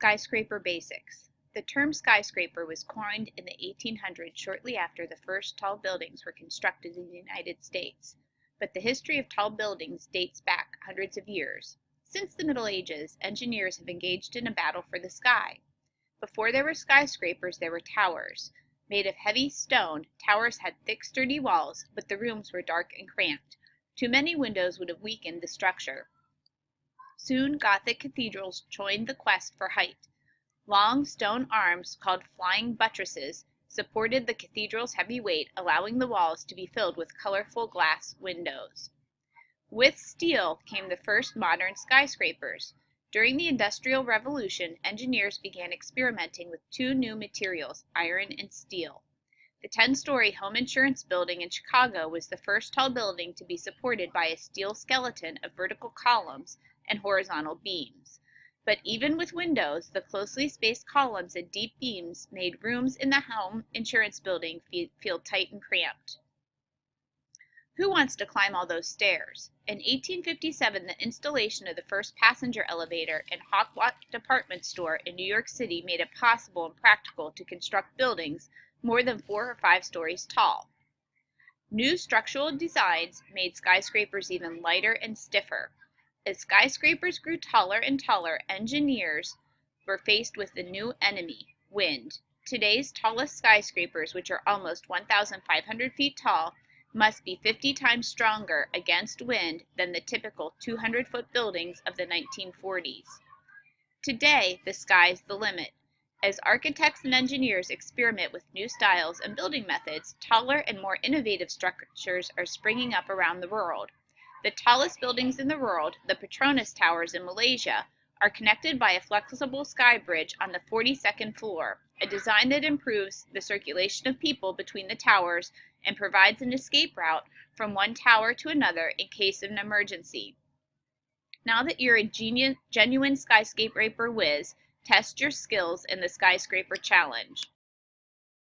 Skyscraper Basics. The term skyscraper was coined in the 1800s shortly after the first tall buildings were constructed in the United States, but the history of tall buildings dates back hundreds of years. Since the Middle Ages, engineers have engaged in a battle for the sky. Before there were skyscrapers, there were towers. Made of heavy stone, towers had thick, sturdy walls, but the rooms were dark and cramped. Too many windows would have weakened the structure. Soon, Gothic cathedrals joined the quest for height. Long stone arms, called flying buttresses, supported the cathedral's heavy weight, allowing the walls to be filled with colorful glass windows. With steel came the first modern skyscrapers. During the Industrial Revolution, engineers began experimenting with two new materials, iron and steel. The 10-story home insurance building in Chicago was the first tall building to be supported by a steel skeleton of vertical columns and horizontal beams. But even with windows, the closely spaced columns and deep beams made rooms in the home insurance building feel tight and cramped. Who wants to climb all those stairs? In 1857, the installation of the first passenger elevator in Hawkwat department store in New York City made it possible and practical to construct buildings more than 4 or 5 stories tall. New structural designs made skyscrapers even lighter and stiffer. As skyscrapers grew taller and taller, engineers were faced with the new enemy, wind. Today's tallest skyscrapers, which are almost 1,500 feet tall, must be 50 times stronger against wind than the typical 200-foot buildings of the 1940s. Today, the sky's the limit. As architects and engineers experiment with new styles and building methods, taller and more innovative structures are springing up around the world. The tallest buildings in the world, the Petronas Towers in Malaysia, are connected by a flexible sky bridge on the 42nd floor, a design that improves the circulation of people between the towers and provides an escape route from one tower to another in case of an emergency. Now that you're a genuine skyscraper whiz, test your skills in the Skyscraper Challenge.